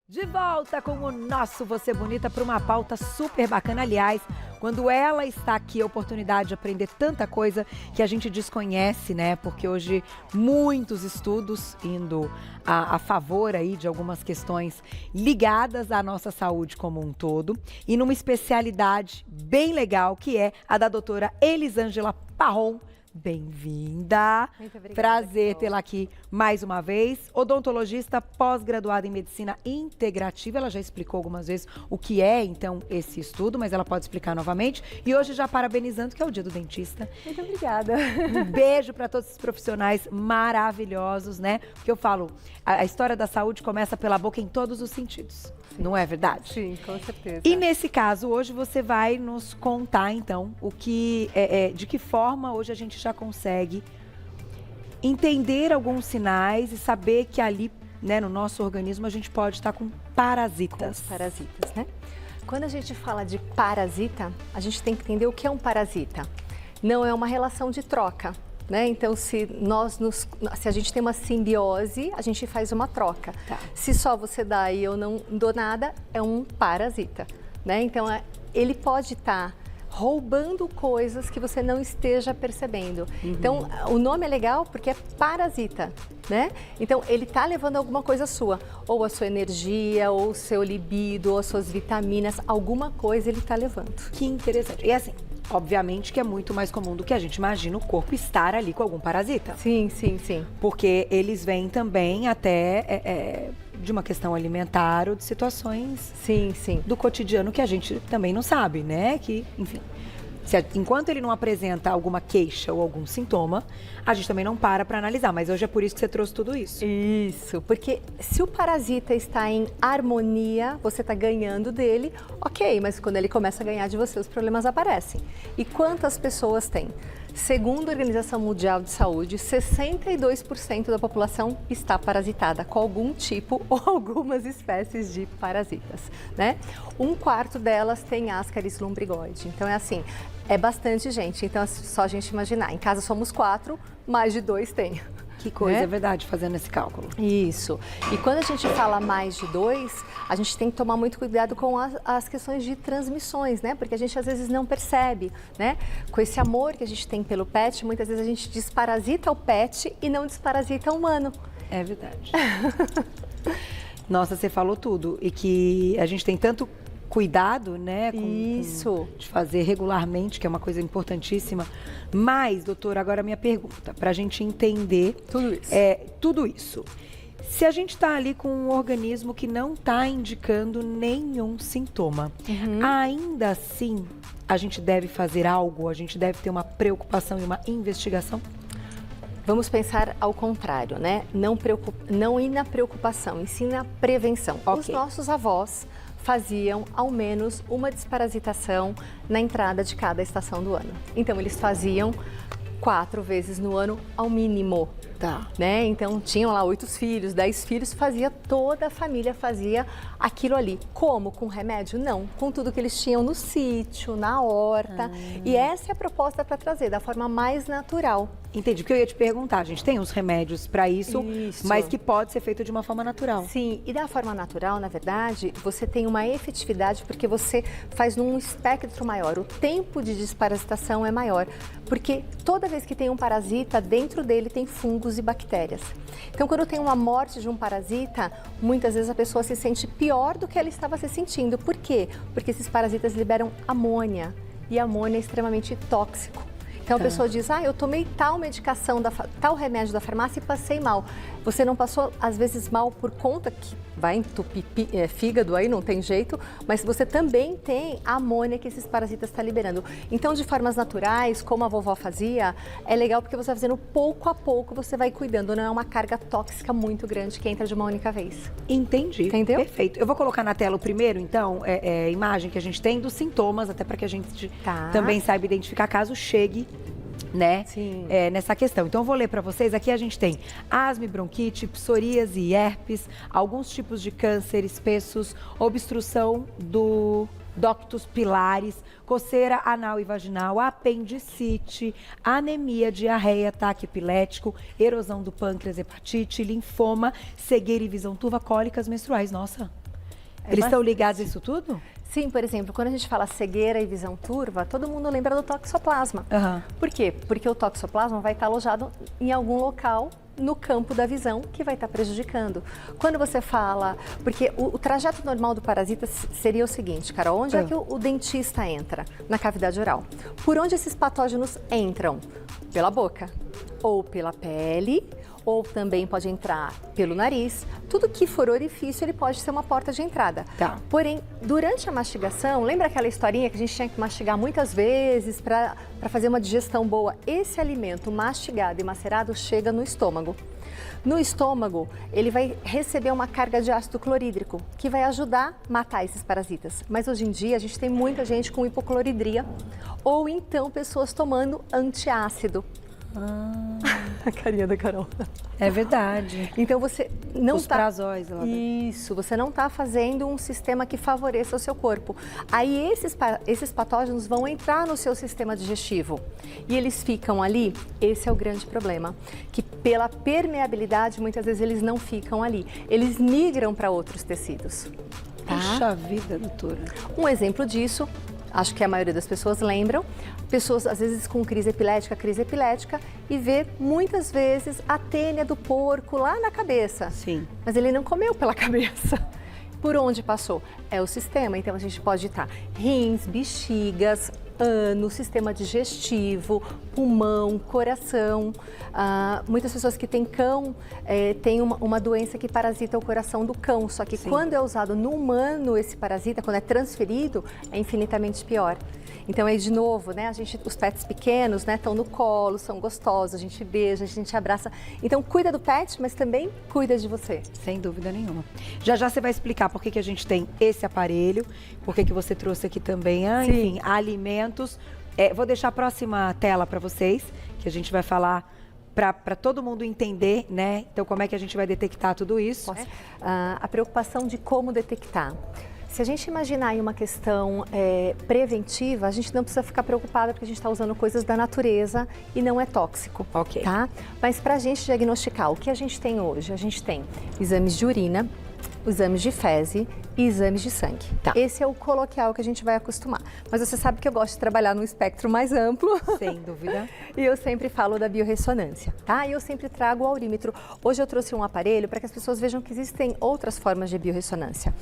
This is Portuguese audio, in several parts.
De volta com o nosso Você Bonita para uma pauta super bacana. Aliás, quando ela está aqui, a oportunidade de aprender tanta coisa que a gente desconhece, né? Porque hoje muitos estudos indo a favor aí de algumas questões ligadas à nossa saúde como um todo. E numa especialidade bem legal que é a da doutora Elisângela Parron. Bem-vinda. Muito obrigada. Prazer tê-la aqui mais uma vez. Odontologista pós-graduada em medicina integrativa. Ela já explicou algumas vezes o que é, então, esse estudo, mas ela pode explicar novamente. E hoje já parabenizando, que é o Dia do Dentista. Muito obrigada. Um beijo para todos os profissionais maravilhosos, né? Porque eu falo, a história da saúde começa pela boca em todos os sentidos. Não é verdade? Sim, com certeza. E nesse caso, hoje você vai nos contar, então, o que de que forma hoje a gente já consegue entender alguns sinais e saber que ali, né, no nosso organismo, a gente pode estar com parasitas. Com os parasitas, né? Quando a gente fala de parasita, a gente tem que entender o que é um parasita. Não é uma relação de troca, né? Então, se a gente tem uma simbiose, a gente faz uma troca. Tá. Se só você dá e eu não dou nada, é um parasita, né? Então, ele pode estar roubando coisas que você não esteja percebendo. Então, o nome é legal porque é parasita, né? Então, ele está levando alguma coisa sua, ou a sua energia, ou o seu libido, ou as suas vitaminas, alguma coisa ele está levando. Que interessante. E assim, obviamente que é muito mais comum do que a gente imagina o corpo estar ali com algum parasita. Sim, sim, sim. Porque eles vêm também até de uma questão alimentar ou de situações Sim, sim. do cotidiano que a gente também não sabe, né? Que, enfim, enquanto ele não apresenta alguma queixa ou algum sintoma, a gente também não para analisar. Mas hoje é por isso que você trouxe tudo isso. Isso, porque se o parasita está em harmonia, você está ganhando dele, ok, mas quando ele começa a ganhar de você, os problemas aparecem. E quantas pessoas têm? Segundo a Organização Mundial de Saúde, 62% da população está parasitada com algum tipo ou algumas espécies de parasitas, né? 1/4 delas tem Ascaris lumbrigoide. Então é assim, é bastante gente. Então é só a gente imaginar. Em casa somos 4, mais de 2 tem. Que coisa, né? é verdade, fazendo esse cálculo. Isso. E quando a gente fala mais de 2, a gente tem que tomar muito cuidado com as questões de transmissões, né? Porque a gente às vezes não percebe, né? Com esse amor que a gente tem pelo pet, muitas vezes a gente desparasita o pet e não desparasita o humano. É verdade. Nossa, você falou tudo. E que a gente tem tanto cuidado, né, de fazer regularmente, que é uma coisa importantíssima. Mas, doutora, agora a minha pergunta, para a gente entender tudo isso. Se a gente está ali com um organismo que não está indicando nenhum sintoma, ainda assim a gente deve fazer algo, a gente deve ter uma preocupação e uma investigação? Vamos pensar ao contrário, né? Não ir na preocupação, e sim na prevenção. Okay. Os nossos avós faziam ao menos uma desparasitação na entrada de cada estação do ano. Então, eles faziam 4 vezes no ano ao mínimo. Tá. Né? Então, tinham lá 8 filhos, 10 filhos, toda a família fazia aquilo ali. Como? Com remédio? Não. Com tudo que eles tinham no sítio, na horta. E essa é a proposta para trazer, da forma mais natural. Entendi, porque eu ia te perguntar, a gente tem uns remédios para isso, mas que pode ser feito de uma forma natural. Sim, e da forma natural, na verdade, você tem uma efetividade porque você faz num espectro maior. O tempo de desparasitação é maior, porque toda vez que tem um parasita, dentro dele tem fungos e bactérias. Então, quando tem uma morte de um parasita, muitas vezes a pessoa se sente pior do que ela estava se sentindo. Por quê? Porque esses parasitas liberam amônia, e amônia é extremamente tóxico. Então a pessoa diz, eu tomei tal medicação, tal remédio da farmácia e passei mal. Você não passou, às vezes, mal por conta que vai entupir fígado, aí não tem jeito, mas você também tem a amônia que esses parasitas estão liberando. Então, de formas naturais, como a vovó fazia, é legal porque você vai fazendo pouco a pouco, você vai cuidando, não é uma carga tóxica muito grande que entra de uma única vez. Entendi. Entendeu? Perfeito. Eu vou colocar na tela o primeiro, então, a imagem que a gente tem dos sintomas, até para que a gente também saiba identificar caso chegue, né, nessa questão. Então, eu vou ler para vocês. Aqui a gente tem asma, bronquite, psoríase e herpes, alguns tipos de câncer, espessos, obstrução do ductus pilaris, coceira anal e vaginal, apendicite, anemia, diarreia, ataque epilético, erosão do pâncreas, hepatite, linfoma, cegueira e visão turva, cólicas menstruais. Nossa, Eles estão ligados a isso tudo? Sim, por exemplo, quando a gente fala cegueira e visão turva, todo mundo lembra do toxoplasma. Por quê? Porque o toxoplasma vai estar alojado em algum local no campo da visão que vai estar prejudicando. Quando você fala... Porque o trajeto normal do parasita seria o seguinte, Carol, onde é que o dentista entra? Na cavidade oral. Por onde esses patógenos entram? Pela boca, ou pela pele, ou também pode entrar pelo nariz. Tudo que for orifício, ele pode ser uma porta de entrada. Porém, durante a mastigação, lembra aquela historinha que a gente tinha que mastigar muitas vezes para fazer uma digestão boa? Esse alimento mastigado e macerado chega no estômago. No estômago, ele vai receber uma carga de ácido clorídrico, que vai ajudar a matar esses parasitas. Mas hoje em dia, a gente tem muita gente com hipocloridria, ou então pessoas tomando antiácido. A carinha da Carol. É verdade. Então você não Os prazóis lá. Isso, você não está fazendo um sistema que favoreça o seu corpo. Aí esses patógenos vão entrar no seu sistema digestivo e eles ficam ali. Esse é o grande problema, que pela permeabilidade muitas vezes eles não ficam ali. Eles migram para outros tecidos. Puxa vida, doutora. Um exemplo disso, acho que a maioria das pessoas lembram, pessoas às vezes com crise epilética e vê muitas vezes a tênia do porco lá na cabeça. Sim. Mas ele não comeu pela cabeça. Por onde passou? É o sistema, então a gente pode estar rins, bexigas, ânus, sistema digestivo, pulmão, coração. Muitas pessoas que têm cão têm uma doença que parasita o coração do cão, só que quando é usado no humano esse parasita, quando é transferido, é infinitamente pior. Então, aí de novo, né, os pets pequenos, né, estão no colo, são gostosos, a gente beija, a gente abraça. Então, cuida do pet, mas também cuida de você. Sem dúvida nenhuma. Já já você vai explicar por que a gente tem esse aparelho, por que você trouxe aqui também, enfim, alimentos. Vou deixar a próxima tela para vocês, que a gente vai falar para todo mundo entender, né? Então, como é que a gente vai detectar tudo isso? A preocupação de como detectar. Se a gente imaginar em uma questão preventiva, a gente não precisa ficar preocupada porque a gente está usando coisas da natureza e não é tóxico, tá? Mas para a gente diagnosticar, o que a gente tem hoje? A gente tem exames de urina, exames de fezes e exames de sangue. Esse é o coloquial que a gente vai acostumar. Mas você sabe que eu gosto de trabalhar num espectro mais amplo. Sem dúvida. E eu sempre falo da biorressonância, tá? E eu sempre trago o aurímetro. Hoje eu trouxe um aparelho para que as pessoas vejam que existem outras formas de biorressonância.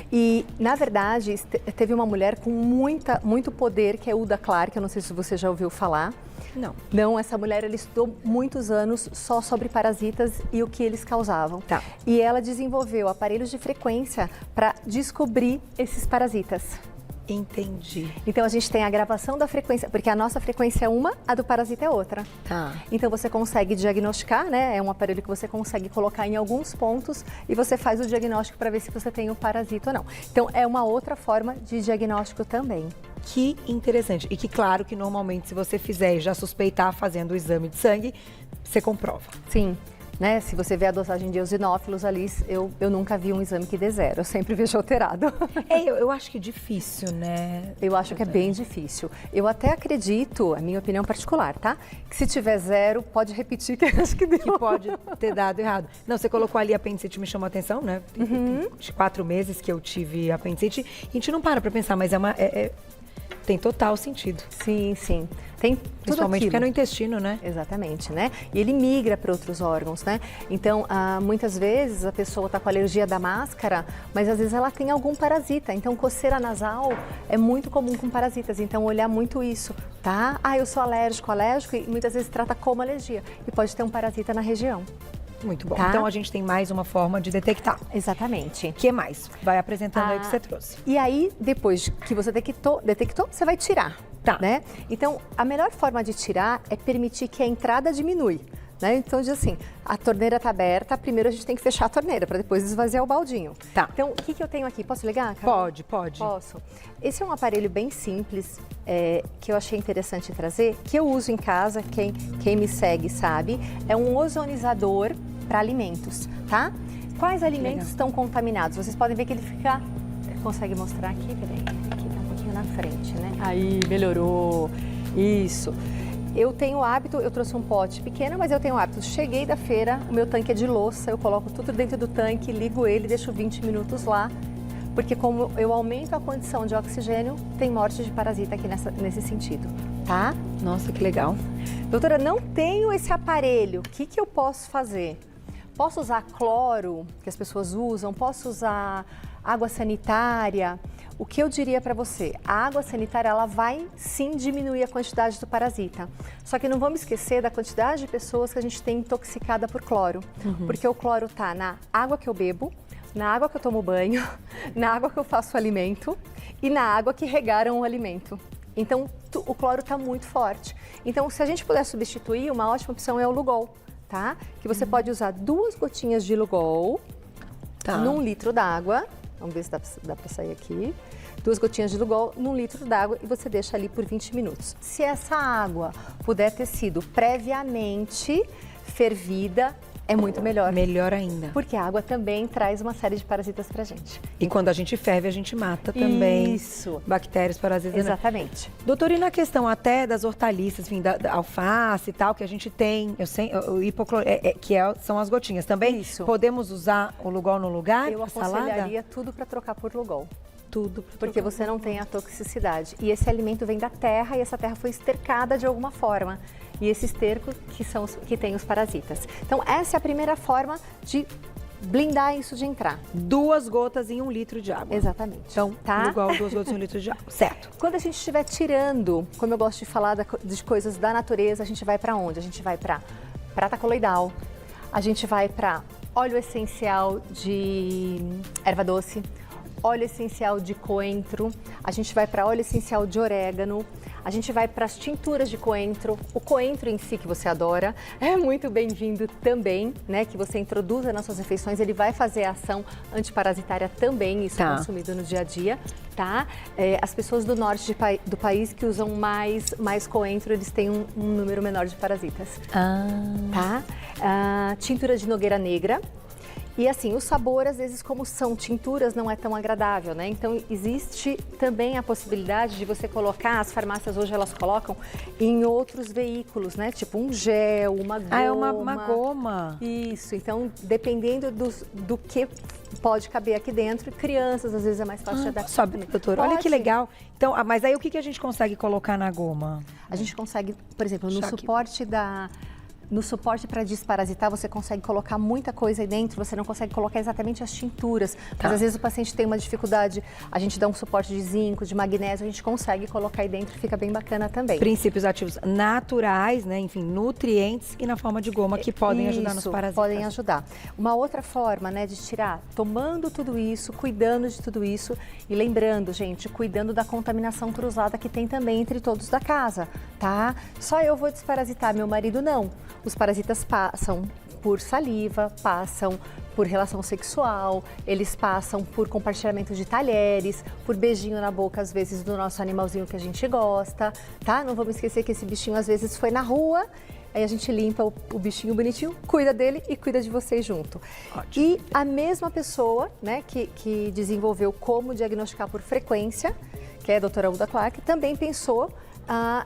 E, na verdade, teve uma mulher com muito poder, que é Uda Clark, eu não sei se você já ouviu falar. Não, essa mulher, ela estudou muitos anos só sobre parasitas e o que eles causavam. E ela desenvolveu aparelhos de frequência para descobrir esses parasitas. Entendi. Então a gente tem a gravação da frequência, porque a nossa frequência é uma, a do parasita é outra. Então você consegue diagnosticar, né? É um aparelho que você consegue colocar em alguns pontos e você faz o diagnóstico para ver se você tem o parasita ou não. Então é uma outra forma de diagnóstico também. Que interessante. E que claro que normalmente se você fizer e já suspeitar fazendo o exame de sangue, você comprova. Sim. Né? Se você vê a dosagem de eosinófilos ali, eu nunca vi um exame que dê 0, eu sempre vejo alterado. Eu acho que é difícil, né? Eu acho que é bem difícil. Eu até acredito, a minha opinião particular, tá? Que se tiver 0, pode repetir que acho que deu. Que pode ter dado errado. Não, você colocou ali apendicite, me chamou a atenção, né? De 4 meses que eu tive apendicite, a gente não para pensar, mas tem total sentido. Sim, sim. Tem principalmente porque é no intestino, né? Exatamente, né? E ele migra para outros órgãos, né? Então, muitas vezes a pessoa está com alergia da máscara, mas às vezes ela tem algum parasita. Então, coceira nasal é muito comum com parasitas. Então, olhar muito isso, tá? Eu sou alérgico, e muitas vezes trata como alergia. E pode ter um parasita na região. Muito bom. Então, a gente tem mais uma forma de detectar. Exatamente. O que mais? Vai apresentando aí o que você trouxe. E aí, depois que você detectou, você vai tirar, né? Então, a melhor forma de tirar é permitir que a entrada diminui. Né? Então, diz assim, a torneira está aberta, primeiro a gente tem que fechar a torneira para depois esvaziar o baldinho. Então, o que eu tenho aqui? Posso ligar, Carol? Pode. Posso. Esse é um aparelho bem simples, que eu achei interessante trazer, que eu uso em casa, quem me segue sabe. É um ozonizador para alimentos, tá? Quais alimentos estão contaminados? Vocês podem ver que ele fica... Consegue mostrar aqui? Peraí, aqui tá um pouquinho na frente, né? Aí, melhorou. Isso. Eu tenho o hábito, eu trouxe um pote pequeno, mas eu tenho o hábito, cheguei da feira, o meu tanque é de louça, eu coloco tudo dentro do tanque, ligo ele, deixo 20 minutos lá, porque como eu aumento a condição de oxigênio, tem morte de parasita aqui nesse sentido, tá? Nossa, que legal. Doutora, não tenho esse aparelho, o que eu posso fazer? Posso usar cloro, que as pessoas usam? Posso usar água sanitária? O que eu diria para você? A água sanitária, ela vai sim diminuir a quantidade do parasita. Só que não vamos esquecer da quantidade de pessoas que a gente tem intoxicada por cloro. Porque o cloro tá na água que eu bebo, na água que eu tomo banho, na água que eu faço o alimento e na água que regaram o alimento. Então, o cloro está muito forte. Então, se a gente puder substituir, uma ótima opção é o Lugol, tá? Que você pode usar 2 gotinhas de Lugol num litro d'água. Vamos ver se dá para sair aqui. 2 gotinhas de Lugol num litro d'água e você deixa ali por 20 minutos. Se essa água puder ter sido previamente fervida, é muito melhor. Melhor ainda. Porque a água também traz uma série de parasitas pra gente. E quando a gente ferve, a gente mata também. Isso. Bactérias, parasitas. Exatamente. Doutora, e na questão até das hortaliças, enfim, da alface e tal, que a gente tem, o hipoclorito, são as gotinhas também? Isso. Podemos usar o Lugol no lugar? Eu aconselharia tudo para trocar por Lugol. Tudo. Porque você não tem a toxicidade. E esse alimento vem da terra e essa terra foi estercada de alguma forma. E esse esterco que tem os parasitas. Então, essa é a primeira forma de blindar isso de entrar. 2 gotas em 1 litro de água. Exatamente. Então, igual 2 gotas em 1 litro de água. Certo. Quando a gente estiver tirando, como eu gosto de falar de coisas da natureza, a gente vai para onde? A gente vai para prata coloidal, a gente vai para óleo essencial de erva doce, óleo essencial de coentro, a gente vai para óleo essencial de orégano, a gente vai para as tinturas de coentro. O coentro em si, que você adora, é muito bem-vindo também, né? Que você introduza nas suas refeições, ele vai fazer a ação antiparasitária também, isso é consumido no dia a dia, tá? As pessoas do norte do país que usam mais coentro, eles têm um número menor de parasitas, tá? Tintura de nogueira negra. E assim, o sabor, às vezes, como são tinturas, não é tão agradável, né? Então, existe também a possibilidade de você colocar, as farmácias hoje elas colocam em outros veículos, né? Tipo um gel, uma goma. É uma goma. Isso, então, dependendo do que pode caber aqui dentro, crianças, às vezes, é mais fácil de adaptar. Sabe, doutora, olha que legal. Então, mas aí o que a gente consegue colocar na goma? A gente consegue, por exemplo, no suporte para desparasitar, você consegue colocar muita coisa aí dentro, você não consegue colocar exatamente as tinturas. Mas às vezes o paciente tem uma dificuldade, a gente dá um suporte de zinco, de magnésio, a gente consegue colocar aí dentro, fica bem bacana também. Princípios ativos naturais, né? Enfim, nutrientes e na forma de goma que podem ajudar nos parasitas. Podem ajudar. Uma outra forma, né, de tirar, tomando tudo isso, cuidando de tudo isso e lembrando, gente, cuidando da contaminação cruzada que tem também entre todos da casa, tá? Só eu vou desparasitar, meu marido não. Os parasitas passam por saliva, passam por relação sexual, eles passam por compartilhamento de talheres, por beijinho na boca, às vezes, do nosso animalzinho que a gente gosta, tá? Não vamos esquecer que esse bichinho, às vezes, foi na rua, aí a gente limpa o bichinho bonitinho, cuida dele e cuida de vocês junto. Ótimo. E a mesma pessoa, né, que desenvolveu como diagnosticar por frequência, que é a doutora Uda Clark, também pensou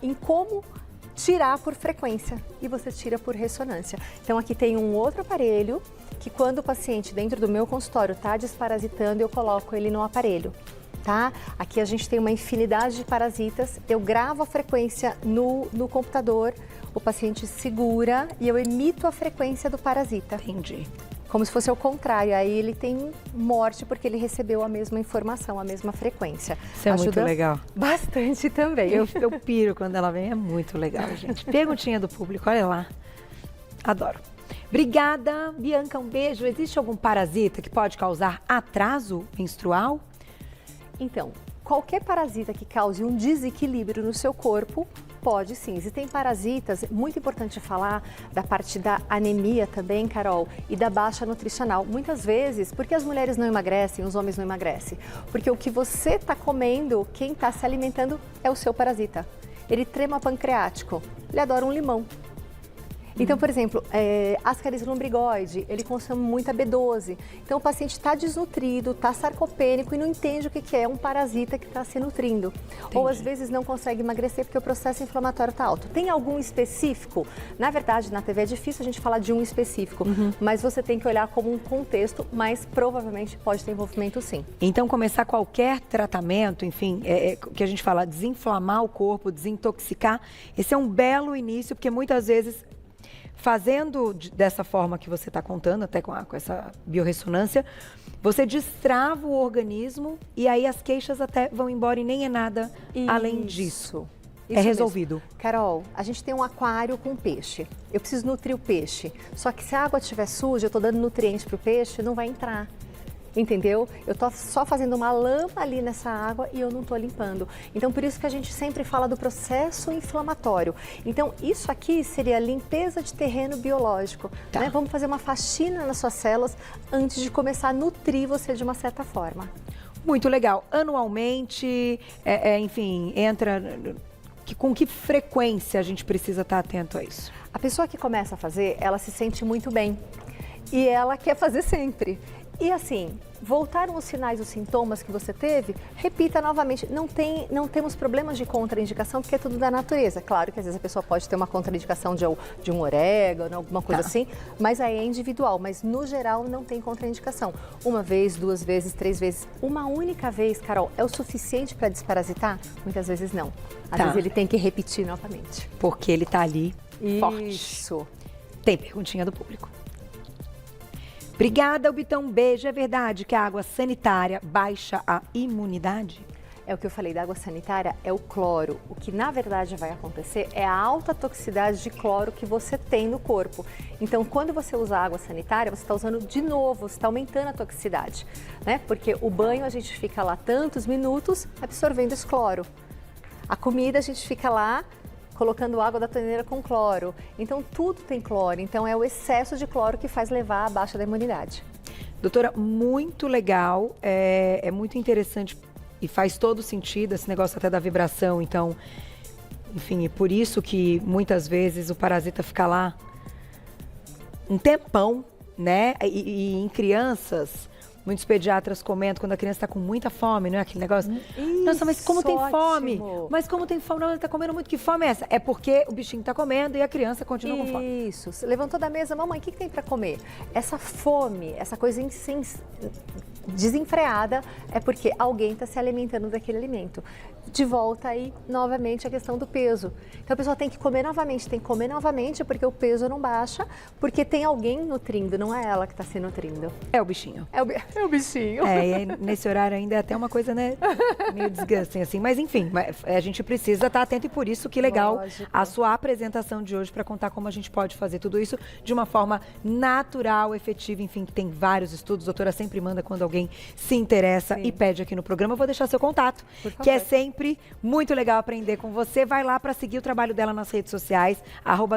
em como tirar por frequência e você tira por ressonância. Então aqui tem um outro aparelho que quando o paciente dentro do meu consultório está desparasitando, eu coloco ele no aparelho, tá? Aqui a gente tem uma infinidade de parasitas, eu gravo a frequência no computador, o paciente segura e eu emito a frequência do parasita. Entendi. Como se fosse o contrário, aí ele tem morte porque ele recebeu a mesma informação, a mesma frequência. Isso é muito legal. Bastante também. Eu piro quando ela vem, é muito legal, gente. Perguntinha do público, olha lá. Adoro. Obrigada, Bianca, um beijo. Existe algum parasita que pode causar atraso menstrual? Então, qualquer parasita que cause um desequilíbrio no seu corpo, pode sim. Existem parasitas, muito importante falar da parte da anemia também, Carol, e da baixa nutricional. Muitas vezes, porque as mulheres não emagrecem, os homens não emagrecem? Porque o que você está comendo, quem está se alimentando é o seu parasita. Eritema pancreático, ele adora um limão. Então, por exemplo, Ascaris lumbrigoide, ele consome muita B12. Então, o paciente está desnutrido, está sarcopênico e não entende o que é um parasita que está se nutrindo. Entendi. Ou, às vezes, não consegue emagrecer porque o processo inflamatório está alto. Tem algum específico? Na verdade, na TV é difícil a gente falar de um específico, mas você tem que olhar como um contexto, mas provavelmente pode ter envolvimento sim. Então, começar qualquer tratamento, enfim, que a gente fala, desinflamar o corpo, desintoxicar, esse é um belo início, porque muitas vezes, fazendo dessa forma que você está contando, até com essa biorressonância, você destrava o organismo e aí as queixas até vão embora e nem é nada além disso. É resolvido. Mesmo. Carol, a gente tem um aquário com peixe. Eu preciso nutrir o peixe. Só que se a água estiver suja, eu estou dando nutrientes para o peixe, não vai entrar. Entendeu? Eu estou só fazendo uma lama ali nessa água e eu não estou limpando. Então, por isso que a gente sempre fala do processo inflamatório. Então, isso aqui seria limpeza de terreno biológico. Tá. Né? Vamos fazer uma faxina nas suas células antes de começar a nutrir você de uma certa forma. Muito legal. Anualmente, enfim, entra... Com que frequência a gente precisa estar atento a isso? A pessoa que começa a fazer, ela se sente muito bem. E ela quer fazer sempre. E assim, voltaram os sinais, os sintomas que você teve, repita novamente. Não temos problemas de contraindicação, porque é tudo da natureza. Claro que às vezes a pessoa pode ter uma contraindicação de um orégano, alguma coisa assim, mas aí é individual. Mas no geral não tem contraindicação. Uma vez, 2 vezes, 3 vezes. Uma única vez, Carol, é o suficiente para desparasitar? Muitas vezes não. Às vezes ele tem que repetir novamente. Porque ele está ali forte. Isso. Tem perguntinha do público. Obrigada, Bitão. Beijo. É verdade que a água sanitária baixa a imunidade? É o que eu falei da água sanitária, é o cloro. O que na verdade vai acontecer é a alta toxicidade de cloro que você tem no corpo. Então, quando você usa água sanitária, você está usando de novo, você está aumentando a toxicidade, né? Porque o banho a gente fica lá tantos minutos absorvendo esse cloro. A comida a gente fica lá colocando água da torneira com cloro. Então, tudo tem cloro. Então, é o excesso de cloro que faz levar à baixa da imunidade. Doutora, muito legal, é muito interessante e faz todo sentido esse negócio até da vibração. Então, enfim, é por isso que muitas vezes o parasita fica lá um tempão, né? E em crianças... Muitos pediatras comentam quando a criança está com muita fome, não é aquele negócio? Isso, nossa, mas como tem ótimo. fome? Mas como tem fome? Não, ele está comendo muito. Que fome é essa? É porque o bichinho está comendo e a criança continua com fome. Isso. Levantou da mesa, mamãe, o que tem para comer? Essa fome, essa coisa desenfreada é porque alguém está se alimentando daquele alimento. De volta aí, novamente, a questão do peso. Então, a pessoa tem que comer novamente, porque o peso não baixa, porque tem alguém nutrindo, não é ela que está se nutrindo. É o bichinho. É o bichinho. E nesse horário ainda é até uma coisa, né, meio desgaste, assim. Mas, enfim, a gente precisa estar atento e por isso que legal a sua apresentação de hoje para contar como a gente pode fazer tudo isso de uma forma natural, efetiva. Enfim, tem vários estudos. A doutora sempre manda quando alguém se interessa e pede aqui no programa. Eu vou deixar seu contato, que é sempre muito legal aprender com você. Vai lá para seguir o trabalho dela nas redes sociais,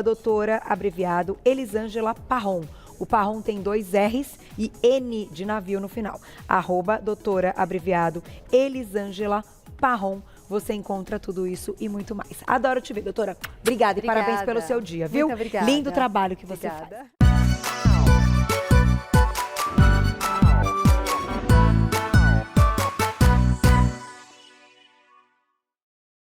@doutora, abreviado, Elisângela Parron. O Parron tem 2 R's e N de navio no final. @doutora, abreviado, Elisângela Parron. Você encontra tudo isso e muito mais. Adoro te ver, doutora. Obrigada e parabéns pelo seu dia, viu? Muito obrigada. Lindo trabalho que você faz.